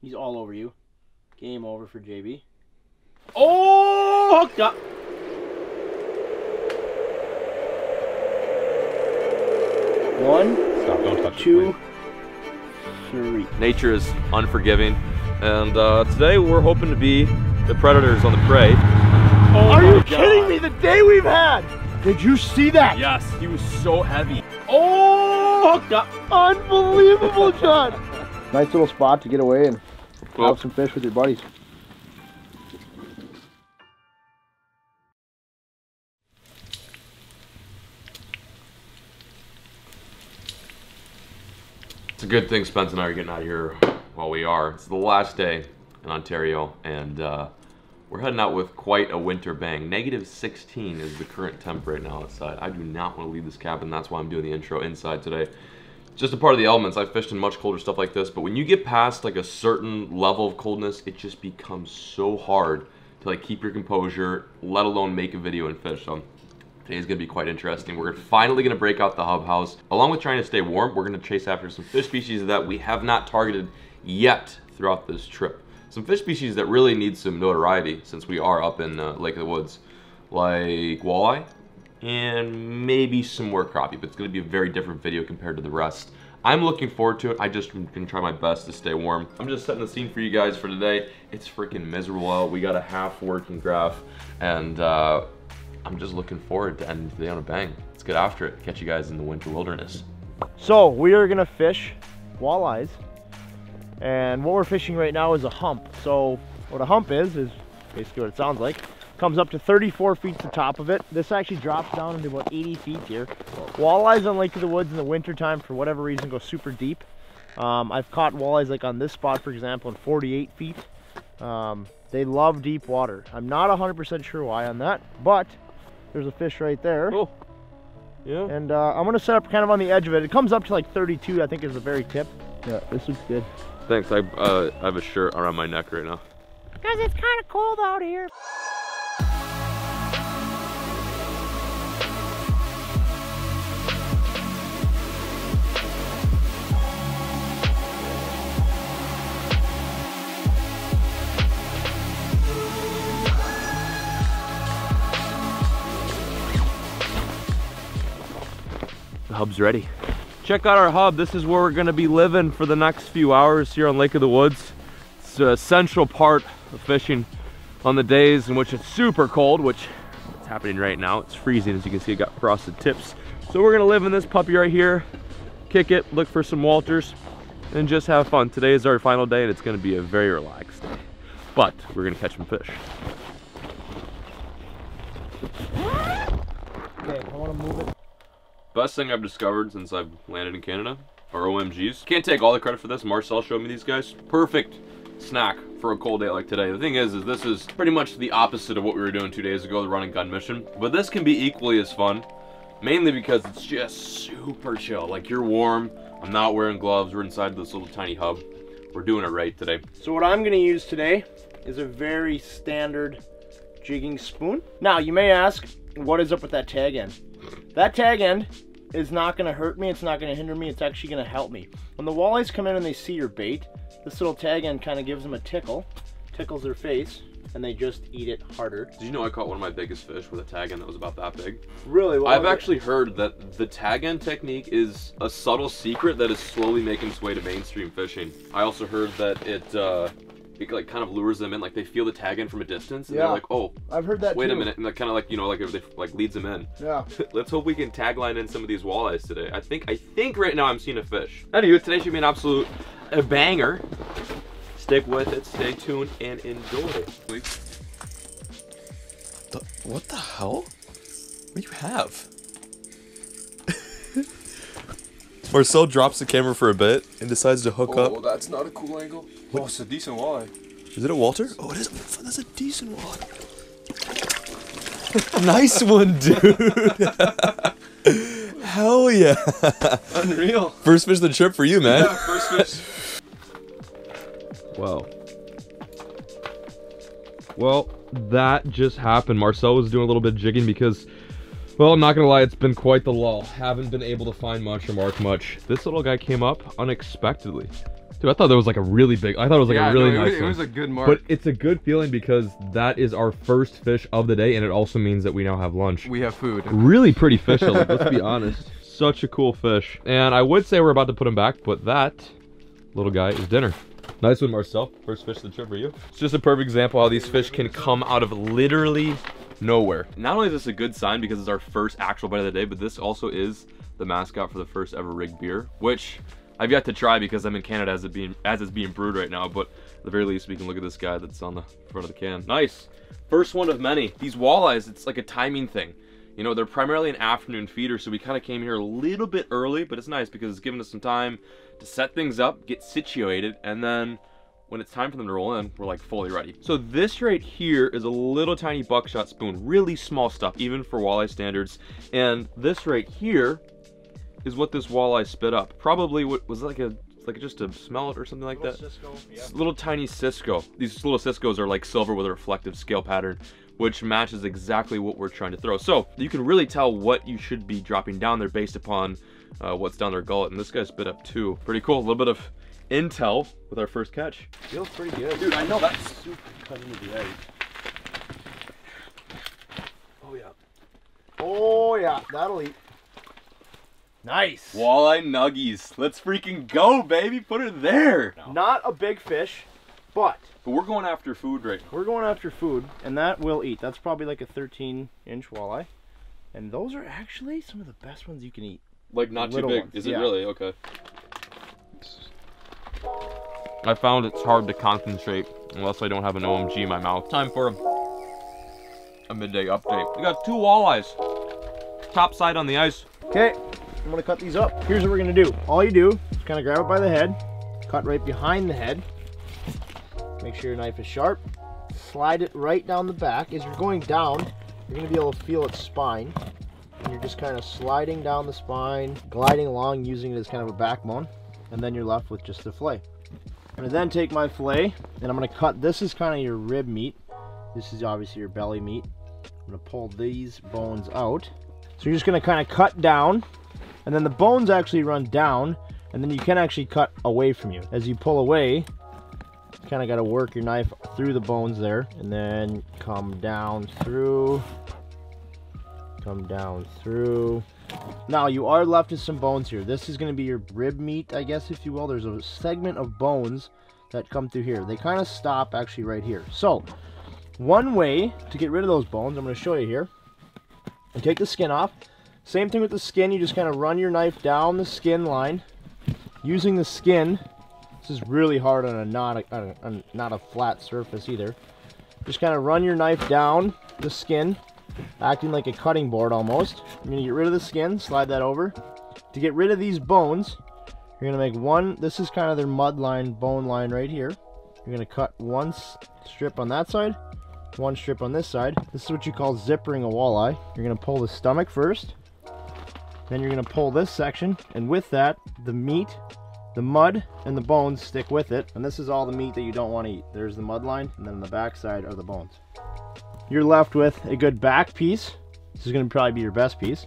He's all over you. Game over for JB. Oh, hooked up. One, Stop, don't touch two, three. Nature is unforgiving, and today we're hoping to be the predators on the prey. Oh, are you kidding me? The day we've had! Did you see that? Yes, he was so heavy. Oh, hooked up. Unbelievable, John. Nice little spot to get away and have some fish with your buddies. It's a good thing Spense and I are getting out of here while we are. It's the last day in Ontario, and we're heading out with quite a winter bang. -16 is the current temp right now outside. I do not want to leave this cabin. That's why I'm doing the intro inside today. Just a part of the elements. I've fished in much colder stuff like this, but when you get past like a certain level of coldness, it just becomes so hard to like keep your composure, let alone make a video and fish. So today's gonna be quite interesting. We're finally gonna break out the hub house. Along with trying to stay warm, we're gonna chase after some fish species that we have not targeted yet throughout this trip. Some fish species that really need some notoriety since we are up in Lake of the Woods, like walleye and maybe some more crappie, but it's gonna be a very different video compared to the rest. I'm looking forward to it. I just can try my best to stay warm. I'm just setting the scene for you guys for today. It's freaking miserable out. We got a half working graph, and I'm just looking forward to ending the day on a bang. Let's get after it. Catch you guys in the winter wilderness. So we are gonna fish walleyes, and what we're fishing right now is a hump. So what a hump is basically what it sounds like. Comes up to 34 feet to the top of it. This actually drops down into about 80 feet here. Walleyes on Lake of the Woods in the winter time, for whatever reason, go super deep. I've caught walleyes like on this spot, for example, in 48 feet. They love deep water. I'm not 100% sure why on that, but there's a fish right there. Oh, yeah. And I'm gonna set up kind of on the edge of it. It comes up to like 32, I think, is the very tip. Yeah, this looks good. Thanks. I have a shirt around my neck right now. Because it's kind of cold out here. The hub's ready. Check out our hub. This is where we're gonna be living for the next few hours here on Lake of the Woods. It's a central part of fishing on the days in which it's super cold, which is happening right now. It's freezing, as you can see. It got frosted tips. So we're gonna live in this puppy right here, kick it, look for some Walters, and just have fun. Today is our final day, and it's gonna be a very relaxed day. But we're gonna catch some fish. Okay, I wanna move it. Best thing I've discovered since I've landed in Canada are OMGs. Can't take all the credit for this. Marcel showed me these guys. Perfect snack for a cold day like today. The thing is this is pretty much the opposite of what we were doing 2 days ago, the run and gun mission. But this can be equally as fun, mainly because it's just super chill. Like, you're warm. I'm not wearing gloves. We're inside this little tiny hub. We're doing it right today. So what I'm gonna use today is a very standard jigging spoon. Now, you may ask, what is up with that tag end? That tag end is not going to hurt me, it's not going to hinder me, it's actually going to help me. When the walleyes come in and they see your bait, this little tag end kind of gives them a tickle, tickles their face, and they just eat it harder. Did you know I caught one of my biggest fish with a tag end that was about that big? Really? I've actually heard that the tag end technique is a subtle secret that is slowly making its way to mainstream fishing. I also heard that it like kind of lures them in, like they feel the tag end from a distance, and they're like, oh, I've heard that wait too. a minute, and that kind of like, you know, like if they like leads them in. Yeah. Let's hope we can tagline in some of these walleyes today. I think right now I'm seeing a fish. Anyway, today should be an absolute banger. Stick with it, stay tuned, and enjoy. What the hell? What do you have? Marcel drops the camera for a bit and decides to hook up. Oh, that's not a cool angle. Oh, it's a decent walleye. Is it a Walter? Oh, it is. That's a decent one. Nice one, dude. Hell yeah. Unreal. First fish of the trip for you, man. Yeah, first fish. Wow. Well, that just happened. Marcel was doing a little bit of jigging because, well, I'm not gonna lie, it's been quite the lull. Haven't been able to find much or mark much. This little guy came up unexpectedly. Dude, I thought that was like a really big. I thought it was like a really nice one. It was a good mark. But it's a good feeling because that is our first fish of the day, and it also means that we now have lunch. we have food. Really pretty fish, let's be honest. Such a cool fish. And I would say we're about to put him back, but that little guy is dinner. Nice one, Marcel. First fish of the trip for you. It's just a perfect example how these fish can come out of literally nowhere. Not only is this a good sign because it's our first actual bite of the day, but this also is the mascot for the first ever rigged beer, which I've yet to try because I'm in Canada as it's being brewed right now, but at the very least we can look at this guy that's on the front of the can. Nice. First one of many. These walleyes, it's like a timing thing. You know, they're primarily an afternoon feeder, so we kind of came here a little bit early, but it's nice because it's giving us some time to set things up, get situated, and then when it's time for them to roll in, we're like fully ready. So this right here is a little tiny buckshot spoon, really small stuff, even for walleye standards. And this right here is what this walleye spit up. Probably what was like just a smelt or something like that. Cisco, yeah. Little tiny Cisco. These little Ciscos are like silver with a reflective scale pattern, which matches exactly what we're trying to throw. So you can really tell what you should be dropping down there based upon what's down their gullet. And this guy spit up too. Pretty cool. A little bit of intel with our first catch. Feels pretty good. Dude, I know that's super cut into the ice. Oh yeah. Oh yeah, that'll eat. Nice. Walleye nuggies. Let's freaking go, baby. Put it there. Not a big fish, but we're going after food right now. we're going after food, and that will eat. That's probably like a 13-inch walleye. And those are actually some of the best ones you can eat. Like not too Little big. ones, Is it yeah. really? Okay. I found it's hard to concentrate unless I don't have an OMG in my mouth. Time for a midday update. We got 2 walleyes. Top side on the ice. Okay, I'm gonna cut these up. Here's what we're gonna do. All you do is kind of grab it by the head, cut right behind the head. Make sure your knife is sharp. Slide it right down the back. As you're going down, you're gonna be able to feel its spine. And you're just kind of sliding down the spine, gliding along, using it as kind of a backbone. And then you're left with just the fillet. I'm gonna then take my fillet and I'm gonna cut. This is kind of your rib meat. This is obviously your belly meat. I'm gonna pull these bones out. So you're just gonna kind of cut down, and then the bones actually run down, and then you can actually cut away from you. As you pull away, you kind of got to work your knife through the bones there, and then come down through. Come down through. Now you are left with some bones here. This is going to be your rib meat, I guess, if you will. There's a segment of bones that come through here. They kind of stop actually right here. So one way to get rid of those bones, I'm going to show you here. You take the skin off. Same thing with the skin. You just kind of run your knife down the skin line. Using the skin, this is really hard on a not a flat surface either. Just kind of run your knife down the skin, acting like a cutting board almost. You're gonna get rid of the skin, slide that over. To get rid of these bones, you're gonna make one. This is kind of their mud line, bone line right here. You're gonna cut one strip on that side, one strip on this side. This is what you call zippering a walleye. You're gonna pull the stomach first, then you're gonna pull this section, and with that, the meat, the mud, and the bones stick with it. And this is all the meat that you don't want to eat. There's the mud line, and then the back side are the bones. You're left with a good back piece. This is gonna probably be your best piece.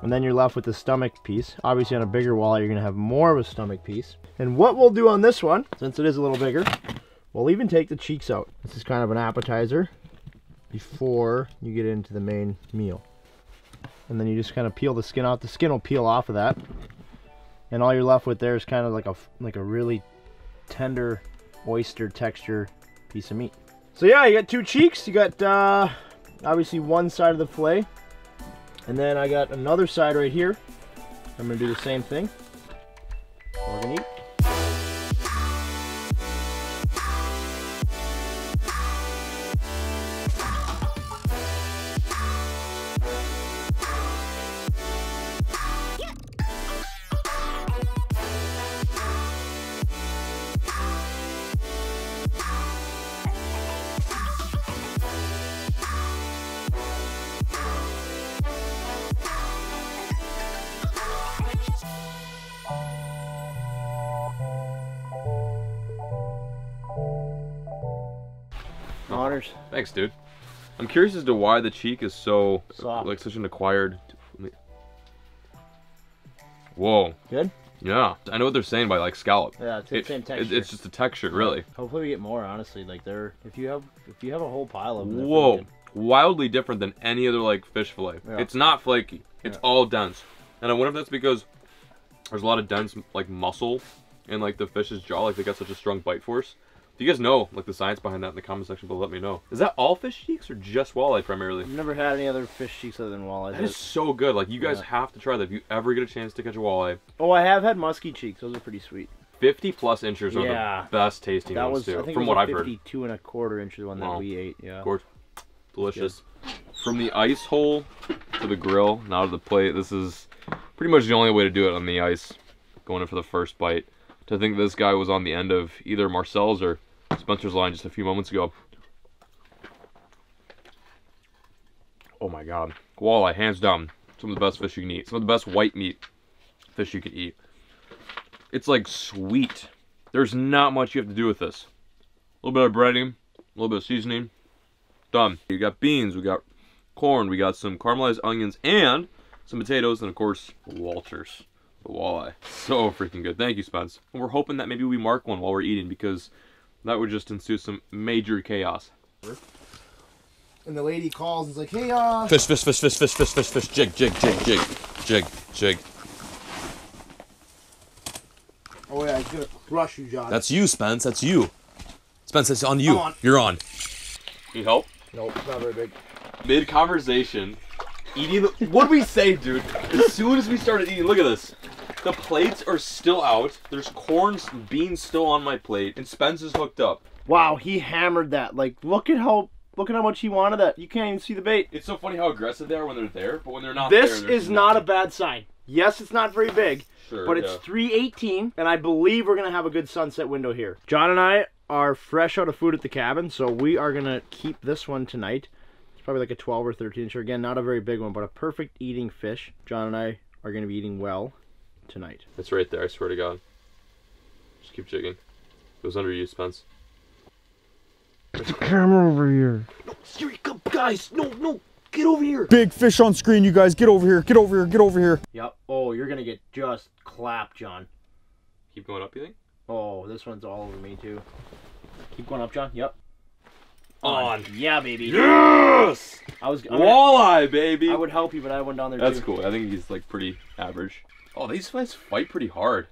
And then you're left with the stomach piece. Obviously on a bigger walleye, you're gonna have more of a stomach piece. And what we'll do on this one, since it is a little bigger, we'll even take the cheeks out. This is kind of an appetizer before you get into the main meal. And then you just kind of peel the skin out. The skin will peel off of that. And all you're left with there is kind of like a really tender oyster texture piece of meat. So yeah, you got 2 cheeks. You got obviously one side of the fillet. And then I got another side right here. I'm gonna do the same thing. We're gonna eat. Honors. Thanks, dude. I'm curious as to why the cheek is so Soft. like such an acquired. Whoa. Good? Yeah, I know what they're saying by like scallop. Yeah, it's the same texture. It's just a texture, really. Hopefully we get more, honestly. Like if you have a whole pile of them. they're Whoa, pretty wildly different than any other like fish fillet. Yeah. It's not flaky. It's all dense. And I wonder if that's because there's a lot of dense like muscle in like the fish's jaw. Like they got such a strong bite force. If you guys know like the science behind that in the comment section below, let me know. Is that all fish cheeks or just walleye primarily? I've never had any other fish cheeks other than walleye. That is so good. Like you guys have to try that if you ever get a chance to catch a walleye. Oh, I have had musky cheeks. Those are pretty sweet. 50+ inches are the best tasting that ones was, too, I think from it was what a I've heard. 52 1/4 inches one that we ate. Yeah. Gorgeous. Delicious. From the ice hole to the grill, now to the plate. This is pretty much the only way to do it on the ice. Going in for the first bite. To think this guy was on the end of either Marcel's or Spencer's line just a few moments ago. Oh my god. Walleye, hands down. Some of the best fish you can eat. Some of the best white meat fish you could eat. It's like sweet. There's not much you have to do with this. A little bit of breading, a little bit of seasoning. Done. You got beans, we got corn, we got some caramelized onions, and some potatoes, and of course, Walters. The walleye. So freaking good. Thank you, Spence. And we're hoping that maybe we mark one while we're eating, because that would just ensue some major chaos. And the lady calls and is like, hey, Fish, fish, fish, fish, fish, fish, fish, fish, jig, jig, jig, jig, jig, jig. oh yeah, he's gonna crush you, John. That's you, Spence. That's you. Spence, it's on you. I'm on. You're on. Need help? Nope, it's not very big. Mid-conversation, eating the... What'd we say, dude? As soon as we started eating, look at this. The plates are still out. There's corn, beans still on my plate, and Spence is hooked up. Wow, he hammered that. Like, look at how much he wanted that. You can't even see the bait. It's so funny how aggressive they are when they're there, but when they're not This there, is not a bad sign. Yes, it's not very big, Sure, but it's 3:18, and I believe we're gonna have a good sunset window here. John and I are fresh out of food at the cabin, so we are gonna keep this one tonight. It's probably like a 12 or 13 incher. Again, not a very big one, but a perfect eating fish. John and I are gonna be eating well tonight. It's right there, I swear to God. Just keep jigging. It was under you, Spence. There's a camera over here. No, Siri, come, guys. No, get over here. Big fish on screen, you guys. Get over here. Get over here. Get over here. Yep. Oh, you're gonna get just clapped, John. Keep going up, you think? Oh, this one's all over me too. Keep going up, John. Yep. On. Yeah, baby. Yes! Walleye, baby! I would help you, but I have one down there That's too. cool. I think he's like pretty average. Oh, these fish fight pretty hard.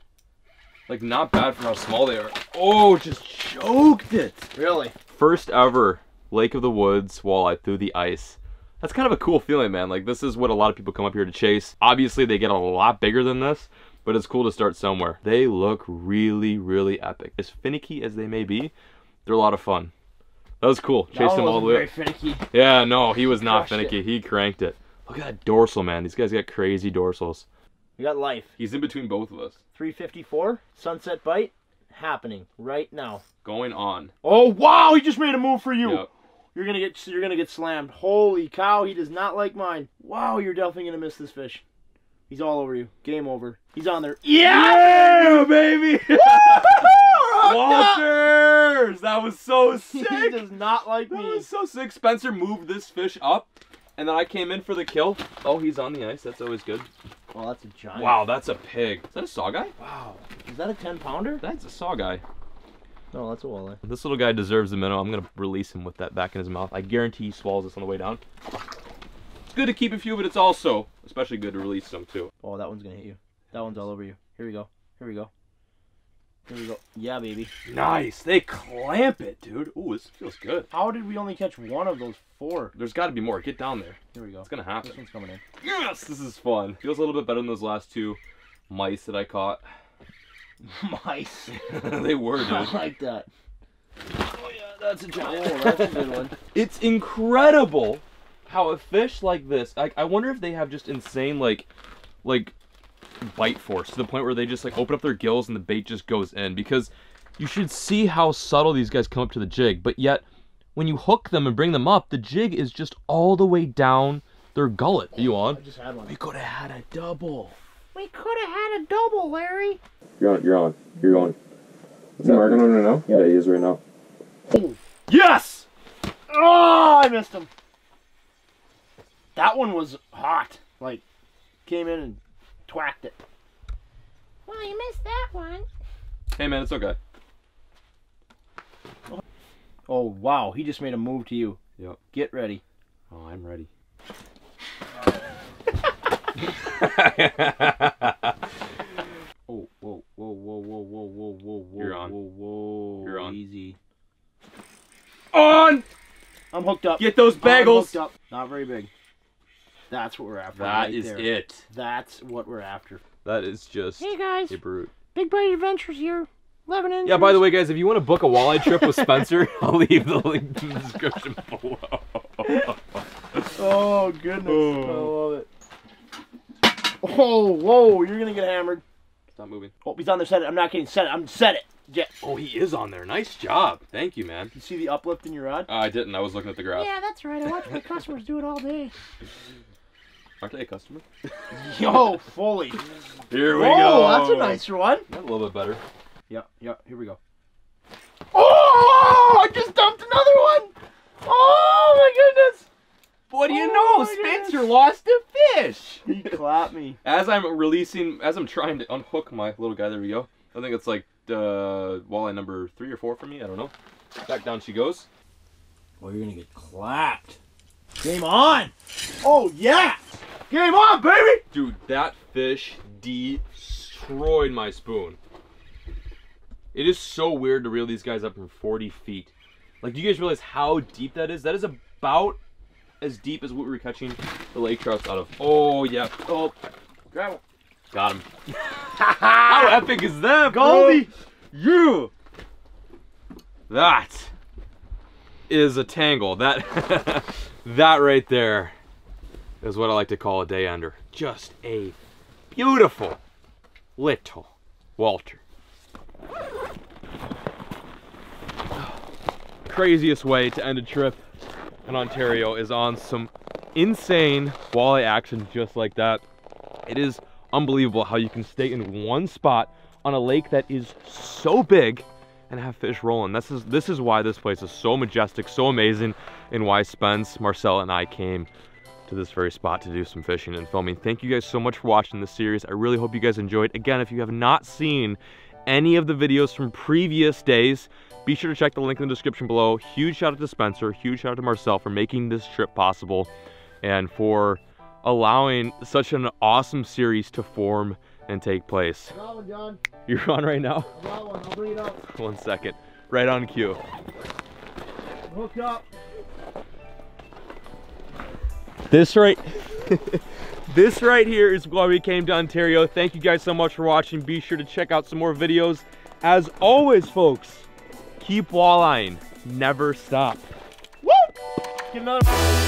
Like, not bad for how small they are. Oh, just choked it! Really? First ever Lake of the Woods walleye through the ice. That's kind of a cool feeling, man. Like, this is what a lot of people come up here to chase. Obviously, they get a lot bigger than this, but it's cool to start somewhere. They look really, really epic. As finicky as they may be, they're a lot of fun. That was cool. Chased him all the way. Very finicky. Yeah, no, he was not Crushed finicky. He cranked it. Look at that dorsal, man. These guys got crazy dorsals. We got life. He's in between both of us. 354, sunset bite, happening right now. Going on. Oh wow, he just made a move for you. Yep. You're gonna get slammed. Holy cow, he does not like mine. Wow, you're definitely gonna miss this fish. He's all over you. Game over. He's on there. Yeah, baby! Walters! That was so sick! He does not like That me. was so sick. Spencer moved this fish up, and then I came in for the kill. Oh, he's on the ice. That's always good. Oh, that's a giant. Wow, that's a pig. Is that a saw guy? Wow. Is that a 10-pounder? That's a saw guy. No, that's a walleye. This little guy deserves the minnow. I'm going to release him with that back in his mouth. I guarantee he swallows this on the way down. It's good to keep a few, but it's also especially good to release some, too. Oh, that one's going to hit you. That one's all over you. Here we go. Here we go. Here we go. Yeah, baby. Nice. They clamp it, dude. Ooh, this feels good. How did we only catch one of those 4? There's got to be more. Get down there. Here we go. It's going to happen. This one's coming in. Yes, this is fun. Feels a little bit better than those last 2 mice that I caught. Mice. They were, dude. I like that. Oh, yeah, that's a giant. Oh, that's a good one. It's incredible how a fish like this, I wonder if they have just insane, like bite force to the point where they just, like, open up their gills and the bait just goes in. Because you should see how subtle these guys come up to the jig, but yet, when you hook them and bring them up, the jig is just all the way down their gullet. Are you on? I just had one. We could have had a double. We could have had a double, Larry. You're on. You're going. Is he marking on right now? Yeah, he is right now. Yes! Oh, I missed him. That one was hot. Like, came in and twacked it. Well, you missed that one. Hey man, it's okay. Oh, wow. He just made a move to you. Yep. Get ready. Oh, I'm ready. Oh, whoa, whoa, whoa, whoa, whoa, whoa, whoa, whoa. You're on. Whoa, whoa. You're on. Easy. On! I'm hooked up. Get those I'm bagels! hooked up. Not very big. That's what we're after. That right is there. it. That's what we're after. That is just Hey guys, a brute. Big Bite Adventures here. 11 inches. Yeah, by the way, guys, if you want to book a walleye trip with Spencer, I'll leave the link in the description below. Oh, goodness. I love it. Oh, whoa. You're going to get hammered. Stop moving. Oh, he's on there. Set it. I'm not kidding. Set it. I'm set it. Yeah. Oh, he is on there. Nice job. Thank you, man. You see the uplift in your rod? I didn't. I was looking at the graph. Yeah, that's right. I watch my customers do it all day. Aren't they a customer? Yo, fully. Here we Oh, go. that's a nicer one. That's a little bit better. Yeah, yeah. Here we go. Oh, I just dumped another one. Oh, my goodness. What do you Oh, know? my Spencer lost a fish. He clapped me. As I'm trying to unhook my little guy, there we go. I think it's like walleye number 3 or 4 for me. I don't know. Back down she goes. Well, you're going to get clapped. Game on. Oh, yeah. Game on, baby. Dude, that fish destroyed my spoon. It is so weird to reel these guys up from 40 feet. Like, do you guys realize how deep that is? That is about as deep as what we were catching the lake trouts out of. Oh, yeah. Oh, Grab him. got him. How epic is that, Goldie. You. That is a tangle. That that right there is what I like to call a day ender. Just a beautiful little Walter. Craziest way to end a trip in Ontario is on some insane walleye action just like that. It is unbelievable how you can stay in one spot on a lake that is so big and have fish rolling. This is why this place is so majestic, so amazing, and why Spence, Marcel, and I came to this very spot to do some fishing and filming. Thank you guys so much for watching this series. I really hope you guys enjoyed. Again, if you have not seen any of the videos from previous days, be sure to check the link in the description below. Huge shout out to Spencer, huge shout out to Marcel for making this trip possible and for allowing such an awesome series to form and take place. Got one, John. You're on right now? I got one. I'll bring it up. 1 second. Right on cue. Hook up. This right here is why we came to Ontario. Thank you guys so much for watching. Be sure to check out some more videos. As always, folks, keep walleyeing. Never stop. Woo! Get another.